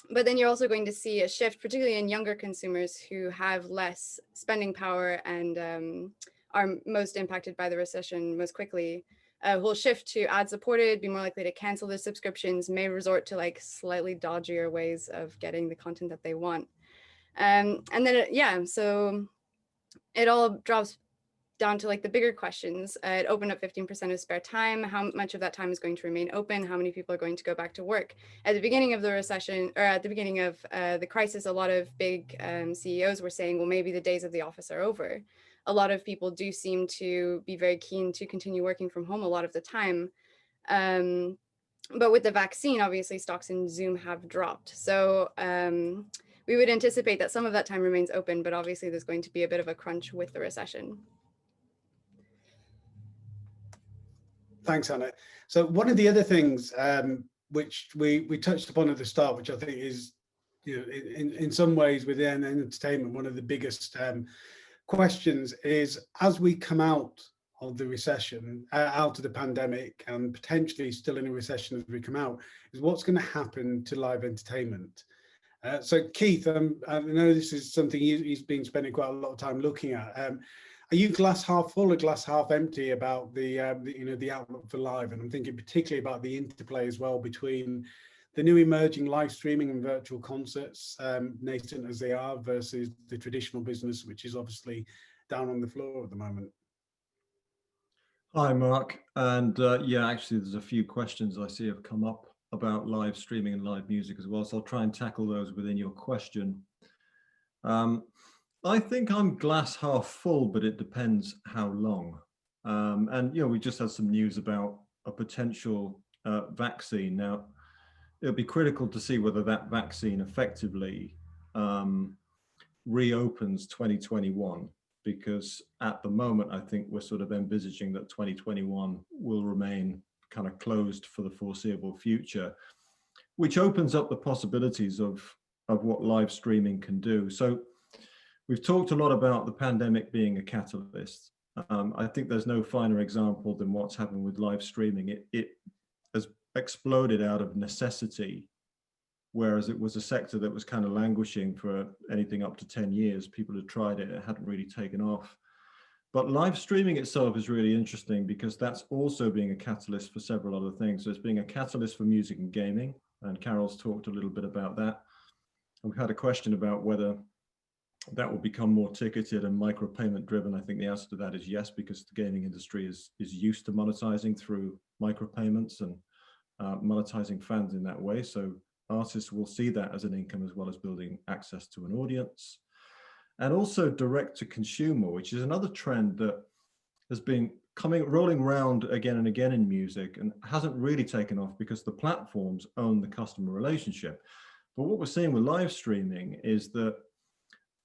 But then you're also going to see a shift, particularly in younger consumers who have less spending power and are most impacted by the recession most quickly, will shift to ad-supported, be more likely to cancel their subscriptions, may resort to like slightly dodgier ways of getting the content that they want. And then, so it all drops down to like the bigger questions. It opened up 15% of spare time. How much of that time is going to remain open? How many people are going to go back to work? At the beginning of the recession, or at the beginning of the crisis, a lot of big CEOs were saying, well, maybe the days of the office are over. A lot of people do seem to be very keen to continue working from home a lot of the time. But with the vaccine, obviously stocks in Zoom have dropped. So we would anticipate that some of that time remains open, but obviously there's going to be a bit of a crunch with the recession. Thanks, Anna. So one of the other things which we touched upon at the start, which I think is, in some ways within entertainment, one of the biggest questions is, as we come out of the recession, out of the pandemic, and potentially still in a recession as we come out, is what's going to happen to live entertainment. So Keith, I know this is something you've been spending quite a lot of time looking at. Are you glass half full or glass half empty about the outlook for live? And I'm thinking particularly about the interplay as well between the new emerging live streaming and virtual concerts, nascent as they are, versus the traditional business, which is obviously down on the floor at the moment. Hi, Mark. And actually, there's a few questions I see have come up about live streaming and live music as well. So I'll try and tackle those within your question. I think I'm glass half full, but it depends how long. And we just had some news about a potential vaccine. Now, it'll be critical to see whether that vaccine effectively reopens 2021, because at the moment, I think we're sort of envisaging that 2021 will remain kind of closed for the foreseeable future, which opens up the possibilities of what live streaming can do. So we've talked a lot about the pandemic being a catalyst. I think there's no finer example than what's happened with live streaming. It has exploded out of necessity, whereas it was a sector that was kind of languishing for anything up to 10 years. People had tried it, it hadn't really taken off. But live streaming itself is really interesting because that's also being a catalyst for several other things. So it's being a catalyst for music and gaming, and Carol's talked a little bit about that. And we've had a question about whether that will become more ticketed and micropayment driven. I think the answer to that is yes, because the gaming industry is used to monetizing through micropayments and monetizing fans in that way. So artists will see that as an income, as well as building access to an audience. And also direct to consumer, which is another trend that has been rolling around again and again in music and hasn't really taken off because the platforms own the customer relationship. But what we're seeing with live streaming is that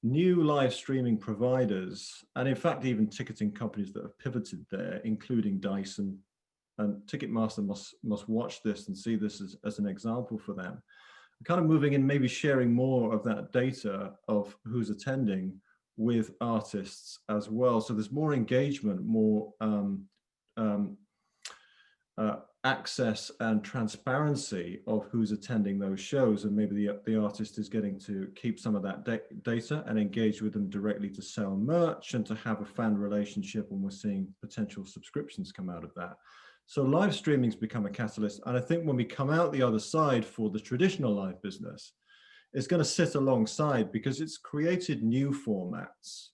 new live streaming providers, and in fact, even ticketing companies that have pivoted there, including Dyson, and Ticketmaster must watch this and see this as an example for them, kind of moving in, maybe sharing more of that data of who's attending with artists as well. So there's more engagement, more access and transparency of who's attending those shows, and maybe the artist is getting to keep some of that data and engage with them directly to sell merch and to have a fan relationship, and we're seeing potential subscriptions come out of that. So live streaming's become a catalyst, and I think when we come out the other side for the traditional live business, it's going to sit alongside because it's created new formats.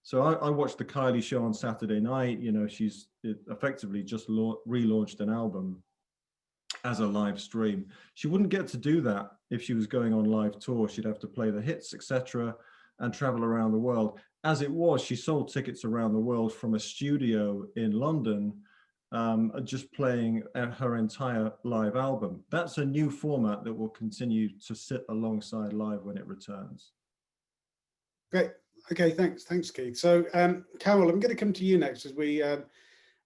So I watched the Kylie show on Saturday night. She's effectively just relaunched an album as a live stream. She wouldn't get to do that if she was going on live tour. She'd have to play the hits, etc., and travel around the world. As it was, she sold tickets around the world from a studio in London, just playing her entire live album. That's a new format that will continue to sit alongside live when it returns. Great. Okay, thanks, Keith. So, Carol, I'm going to come to you next, as we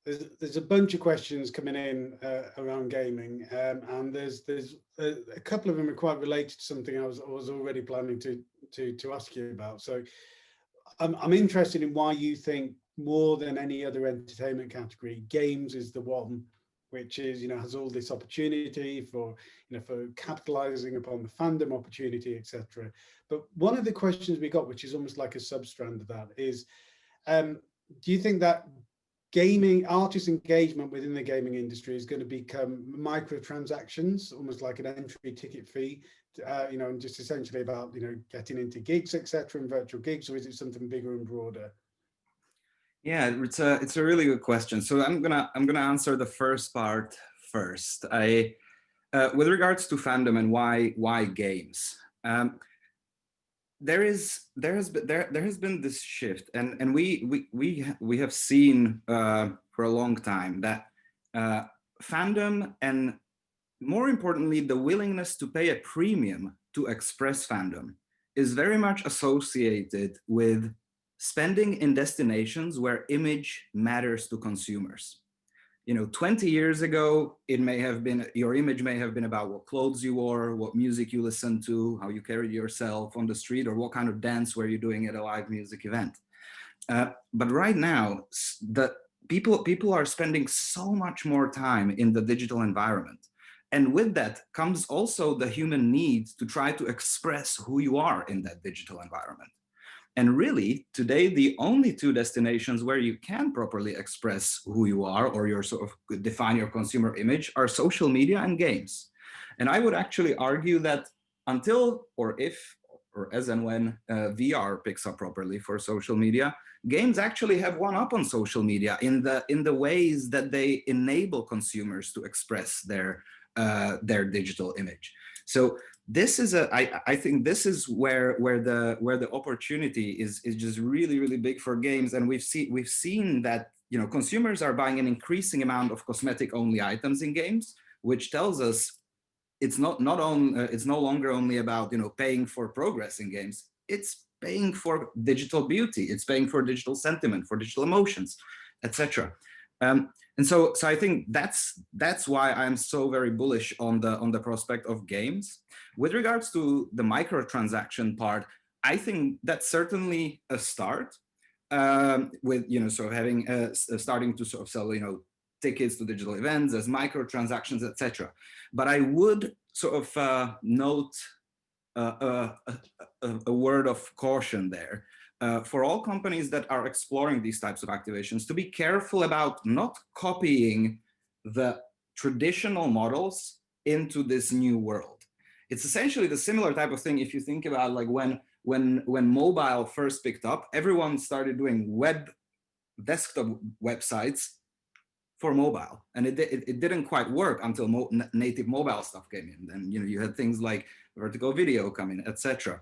there's a bunch of questions coming in around gaming, and there's a couple of them are quite related to something I was already planning to to ask you about. So I'm interested in why you think, more than any other entertainment category, games is the one which is, has all this opportunity for, for capitalizing upon the fandom opportunity, etc. But one of the questions we got, which is almost like a substrand of that, is, do you think that artist engagement within the gaming industry is going to become microtransactions, almost like an entry ticket fee, and just essentially about, getting into gigs, etc., and virtual gigs, or is it something bigger and broader? Yeah, it's a really good question. So I'm gonna answer the first part first. With regards to fandom and why games, there has been this shift, and we have seen for a long time that fandom, and more importantly, the willingness to pay a premium to express fandom, is very much associated with spending in destinations where image matters to consumers. 20 years ago, your image may have been about what clothes you wore, what music you listened to, how you carried yourself on the street, or what kind of dance were you doing at a live music event. But right now, the people are spending so much more time in the digital environment. And with that comes also the human need to try to express who you are in that digital environment. And really, today, the only two destinations where you can properly express who you are, or your sort of define your consumer image, are social media and games. And I would actually argue that until, or if, or as and when VR picks up properly for social media, games actually have one up on social media in the ways that they enable consumers to express their digital image. So this is I think this is where the opportunity is just really, really big for games. And we've seen that, consumers are buying an increasing amount of cosmetic only items in games, which tells us it's no longer only about, paying for progress in games. It's paying for digital beauty. It's paying for digital sentiment, for digital emotions, etc. And so I think that's why I'm so very bullish on the prospect of games. With regards to the microtransaction part, I think that's certainly a start. With sort of having starting to sort of sell tickets to digital events as microtransactions, etc. But I would sort of note a word of caution there. For all companies that are exploring these types of activations, to be careful about not copying the traditional models into this new world. It's essentially the similar type of thing if you think about, like, when mobile first picked up, everyone started doing desktop websites for mobile, and it didn't quite work until native mobile stuff came in. Then you had things like vertical video coming, etc.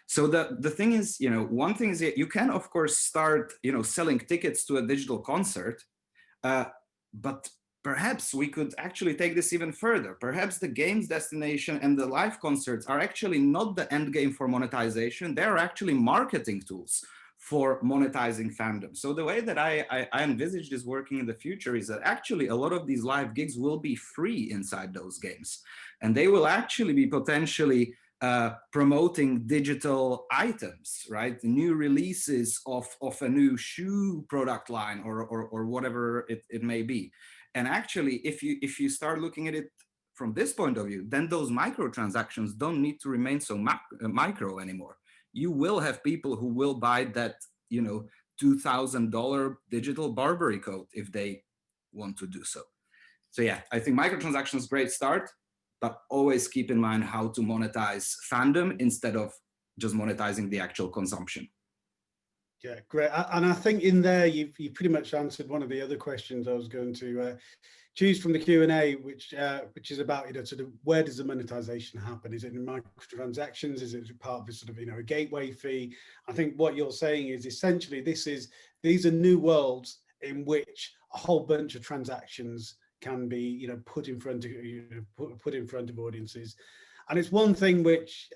So the thing is, one thing is that you can of course start selling tickets to a digital concert, but perhaps we could actually take this even further. Perhaps the games destination and the live concerts are actually not the end game for monetization. They're actually marketing tools for monetizing fandom. So the way that I envisage this working in the future is that actually a lot of these live gigs will be free inside those games. And they will actually be potentially promoting digital items, right? New releases of a new shoe product line or whatever it may be. And actually, if you start looking at it from this point of view, then those microtransactions don't need to remain so micro anymore. You will have people who will buy that, $2,000 digital Burberry coat if they want to do so. So yeah, I think microtransactions, great start, but always keep in mind how to monetize fandom instead of just monetizing the actual consumption. Yeah, great. And I think in there, you pretty much answered one of the other questions I was going to choose from the Q&A, which is about, sort of where does the monetization happen? Is it in microtransactions? Is it part of a sort of, a gateway fee? I think what you're saying is essentially these are new worlds in which a whole bunch of transactions can be, put in front of audiences. And it's one thing which,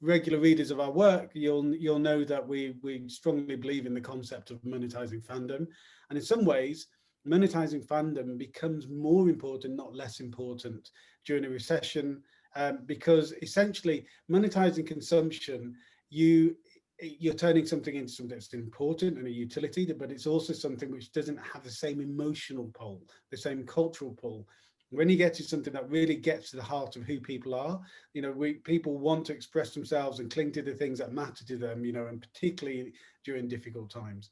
regular readers of our work, you'll know that we strongly believe in the concept of monetizing fandom. And in some ways, monetizing fandom becomes more important, not less important, during a recession, because essentially monetizing consumption, you're turning something into something that's important and a utility, but it's also something which doesn't have the same emotional pull, the same cultural pull. When you get to something that really gets to the heart of who people are, people want to express themselves and cling to the things that matter to them, and particularly during difficult times.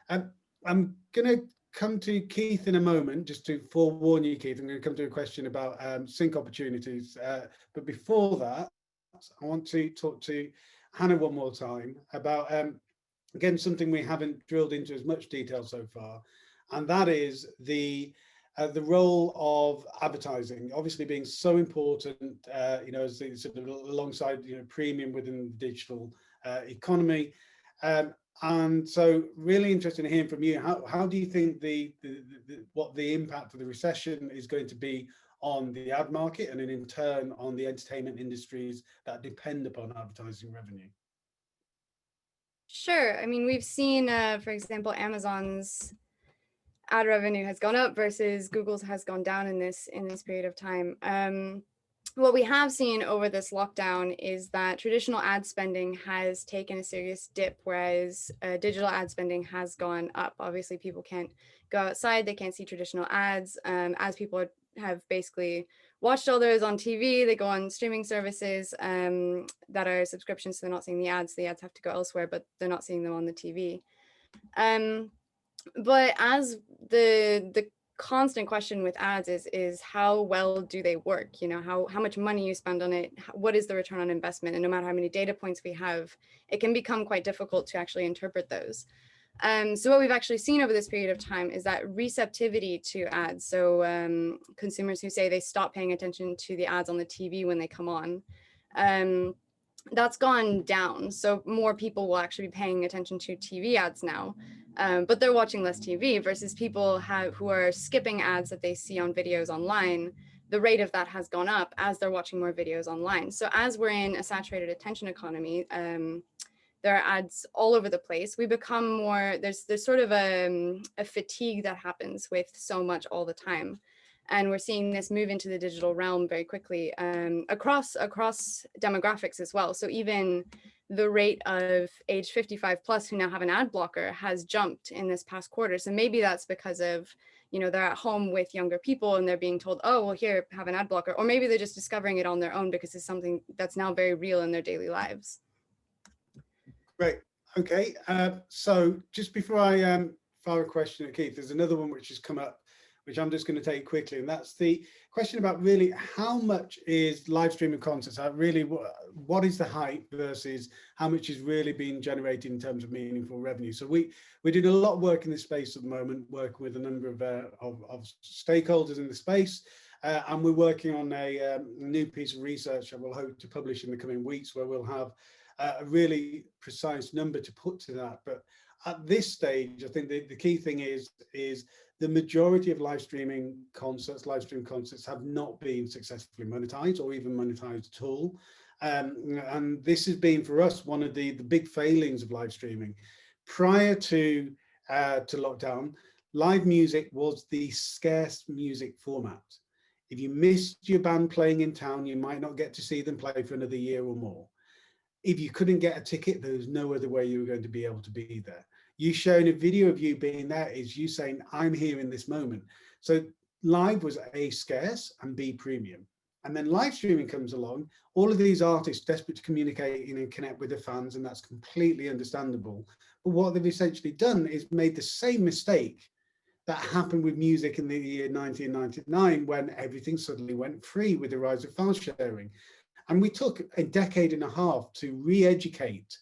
I'm going to come to Keith in a moment, just to forewarn you, Keith. I'm going to come to a question about sync opportunities. But before that, I want to talk to Hannah one more time about, again, something we haven't drilled into as much detail so far, and that is the role of advertising, obviously being so important, as the sort of alongside, premium within the digital economy. And so really interested in hearing from you. How do you think what the impact of the recession is going to be on the ad market, and in turn on the entertainment industries that depend upon advertising revenue? Sure. I mean, we've seen, for example, Amazon's ad revenue has gone up versus Google's has gone down in this period of time. What we have seen over this lockdown is that traditional ad spending has taken a serious dip, whereas digital ad spending has gone up. Obviously, people can't go outside, they can't see traditional ads. As people have basically watched all those on TV, they go on streaming services that are subscriptions, so they're not seeing the ads. The ads have to go elsewhere, but they're not seeing them on the TV. But as the constant question with ads is how well do they work? How much money you spend on it, what is the return on investment? And no matter how many data points we have, it can become quite difficult to actually interpret those. So what we've actually seen over this period of time is that receptivity to ads, so consumers who say they stop paying attention to the ads on the TV when they come on, that's gone down. So more people will actually be paying attention to TV ads now, but they're watching less TV versus people who are skipping ads that they see on videos online. The rate of that has gone up as they're watching more videos online. So as we're in a saturated attention economy, there are ads all over the place. We become more, there's sort of a fatigue that happens with so much all the time. And we're seeing this move into the digital realm very quickly across demographics as well. So even the rate of age 55 plus who now have an ad blocker has jumped in this past quarter. So maybe that's because of, they're at home with younger people and they're being told, oh, well, here, have an ad blocker. Or maybe they're just discovering it on their own because it's something that's now very real in their daily lives. Great. Okay. So just before I fire a question at Keith, there's another one which has come up, which I'm just going to take quickly, and that's the question about really how much is live streaming content, really what is the hype versus how much is really being generated in terms of meaningful revenue. So we're doing a lot of work in this space at the moment, working with a number of stakeholders in the space, and we're working on a new piece of research that we'll hope to publish in the coming weeks, where we'll have a really precise number to put to that. But at this stage, I think the key thing is the majority of live stream concerts have not been successfully monetized or even monetized at all. And this has been for us one of the big failings of live streaming. Prior to lockdown, live music was the scarce music format. If you missed your band playing in town, you might not get to see them play for another year or more. If you couldn't get a ticket, there was no other way you were going to be able to be there. You showing a video of you being there is you saying, I'm here in this moment. So live was A, scarce, and B, premium. And then live streaming comes along, all of these artists desperate to communicate and connect with their fans, and that's completely understandable. But what they've essentially done is made the same mistake that happened with music in the year 1999, when everything suddenly went free with the rise of file sharing. And we took a decade and a half to re-educate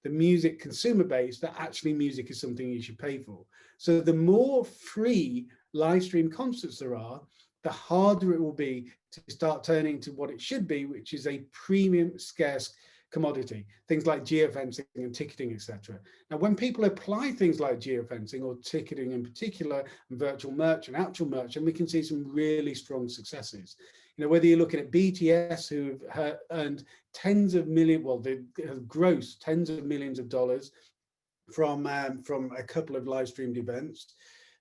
the music consumer base that actually music is something you should pay for. So the more free live stream concerts there are, the harder it will be to start turning to what it should be, which is a premium, scarce commodity, things like geofencing and ticketing, etc. Now, when people apply things like geofencing or ticketing in particular, and virtual merch and actual merch, and we can see some really strong successes. Whether you're looking at BTS, who have earned tens of millions, well, they have grossed tens of millions of dollars from a couple of live streamed events,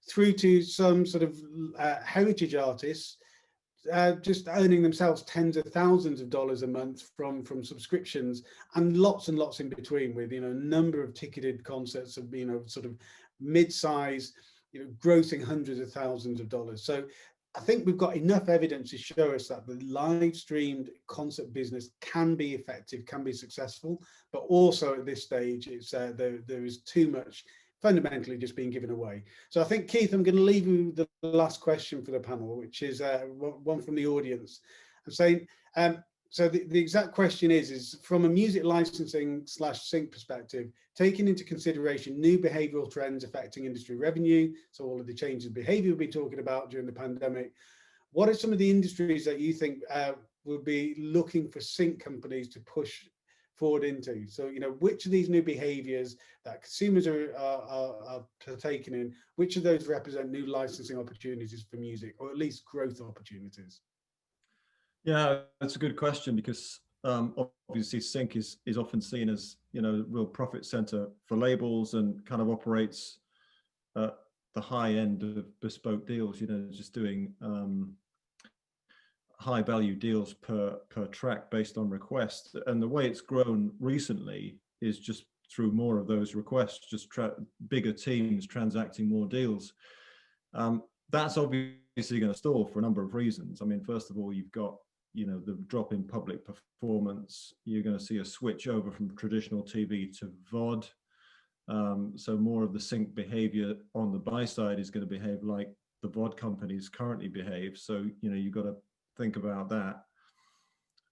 through to some sort of heritage artists just earning themselves tens of thousands of dollars a month from subscriptions, and lots in between, with, you know, a number of ticketed concerts of, you know, sort of mid-size, you know, grossing hundreds of thousands of dollars. So I think we've got enough evidence to show us that the live streamed concert business can be effective, can be successful, but also at this stage, it's there is too much fundamentally just being given away. So I think, Keith, I'm going to leave you the last question for the panel, which is one from the audience. I'm saying, so the exact question is from a music licensing / sync perspective, taking into consideration new behavioral trends affecting industry revenue, so all of the changes in behavior we've been talking about during the pandemic, what are some of the industries that you think will be looking for sync companies to push forward into? So, you know, which of these new behaviors that consumers are partaking in, which of those represent new licensing opportunities for music, or at least growth opportunities? Yeah, that's a good question, because obviously sync is often seen as, you know, real profit center for labels, and kind of operates at the high end of bespoke deals, you know, just doing high value deals per track based on request. And the way it's grown recently is just through more of those requests, just bigger teams transacting more deals. That's obviously going to stall for a number of reasons. I mean, first of all, you've got, you know, the drop in public performance. You're going to see a switch over from traditional TV to VOD. So more of the sync behavior on the buy side is going to behave like the VOD companies currently behave. So, you know, you've got to think about that.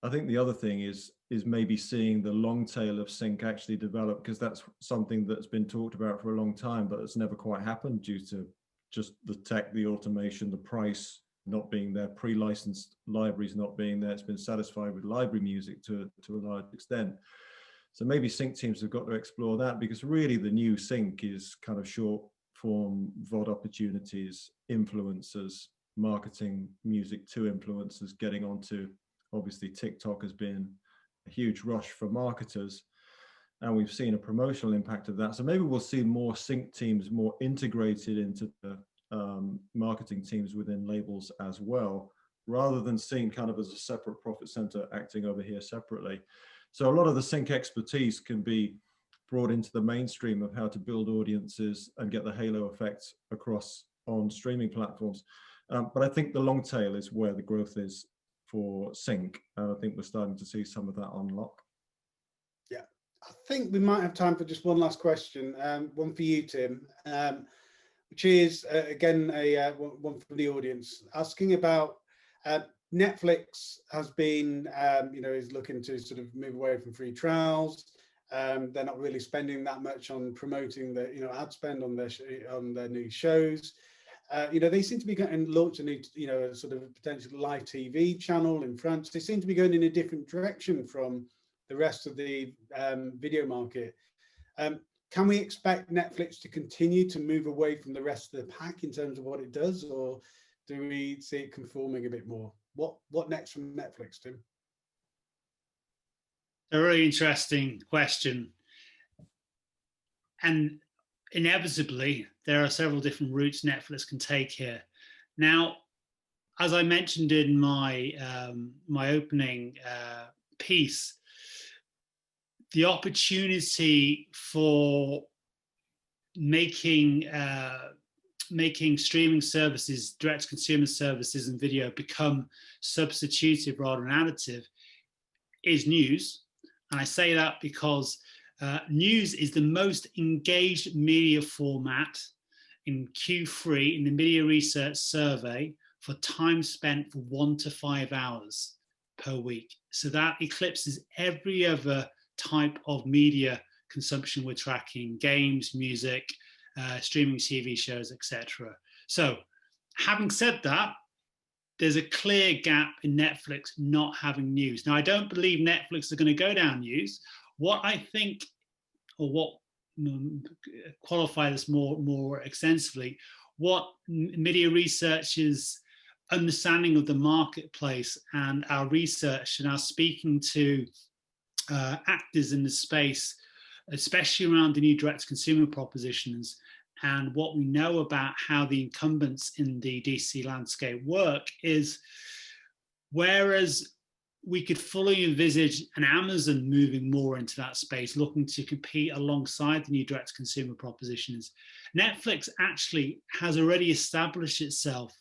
I think the other thing is maybe seeing the long tail of sync actually develop, because that's something that's been talked about for a long time, but it's never quite happened due to just the tech, the automation, the price not being there, pre-licensed libraries not being there. It's been satisfied with library music to a large extent. So maybe sync teams have got to explore that, because really the new sync is kind of short form VOD opportunities, influencers, marketing music to influencers, getting onto, obviously TikTok has been a huge rush for marketers, and we've seen a promotional impact of that. So maybe we'll see more sync teams more integrated into the marketing teams within labels as well, rather than seeing kind of as a separate profit center acting over here separately. So a lot of the sync expertise can be brought into the mainstream of how to build audiences and get the halo effect across on streaming platforms. But I think the long tail is where the growth is for sync, and I think we're starting to see some of that unlock. Yeah, I think we might have time for just one last question, one for you, Tim, which is again one from the audience, asking about Netflix has been, you know, is looking to sort of move away from free trials. They're not really spending that much on promoting the, you know, ad spend on their new shows. You know, they seem to be going launch a new, you know, sort of potential live TV channel in France. They seem to be going in a different direction from the rest of the video market. Can we expect Netflix to continue to move away from the rest of the pack in terms of what it does, or do we see it conforming a bit more? What next from Netflix, Tim? A really interesting question. And inevitably, there are several different routes Netflix can take here. Now, as I mentioned in my my opening piece, the opportunity for making streaming services, direct consumer services and video become substitutive rather than additive is news. And I say that because news is the most engaged media format in Q3 in the MIDiA research survey for time spent for 1 to 5 hours per week. So that eclipses every other type of media consumption we're tracking: games, music, streaming TV shows, etc. So having said that, there's a clear gap in Netflix not having news. Now, I don't believe Netflix are going to go down news. What I think, or what qualify this more extensively, what MIDiA researchers' understanding of the marketplace and our research and our speaking to actors in the space, especially around the new direct-to-consumer propositions, and what we know about how the incumbents in the DC landscape work, is Whereas we could fully envisage an Amazon moving more into that space, looking to compete alongside the new direct-to-consumer propositions, Netflix actually has already established itself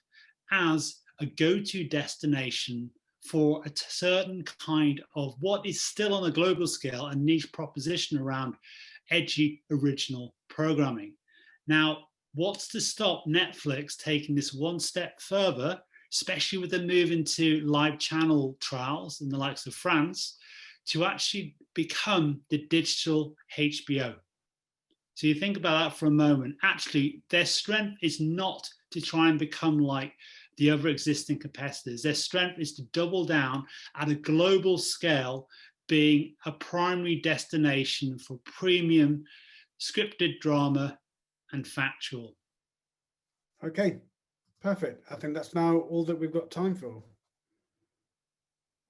as a go-to destination for a certain kind of what is still on a global scale a niche proposition around edgy original programming. Now, what's to stop Netflix taking this one step further, especially with the move into live channel trials in the likes of France, to actually become the digital HBO? So you think about that for a moment. Actually, their strength is not to try and become like the other existing competitors. Their strength is to double down at a global scale, being a primary destination for premium scripted drama and factual. Okay, perfect. I think that's now all that we've got time for.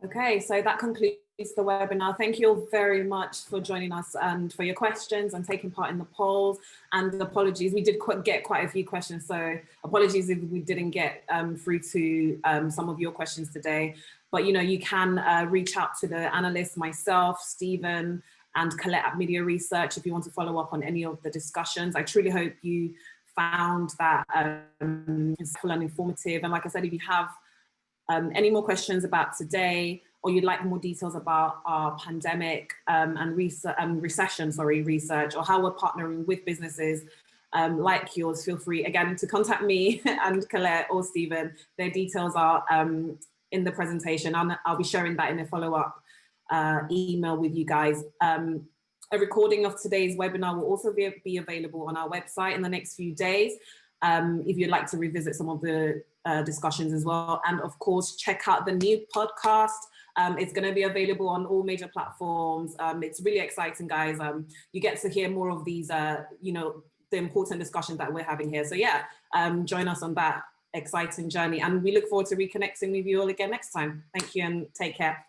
Okay, so that concludes the webinar. Thank you all very much for joining us and for your questions and taking part in the polls. And apologies, we did get quite a few questions, so apologies if we didn't get through to some of your questions today. But you can reach out to the analysts, myself, Stephen, and Colette at MIDiA Research if you want to follow up on any of the discussions. I truly hope you found that useful and informative. And like I said, if you have any more questions about today, or you'd like more details about our pandemic and recession research, or how we're partnering with businesses like yours, feel free again to contact me and Colette or Stephen. Their details are in the presentation, and I'll be sharing that in a follow-up email with you guys. A recording of today's webinar will also be available on our website in the next few days, if you'd like to revisit some of the discussions as well. And of course, check out the new podcast. It's going to be available on all major platforms. It's really exciting, guys. You get to hear more of these, the important discussions that we're having here. So yeah, join us on that exciting journey. And we look forward to reconnecting with you all again next time. Thank you and take care.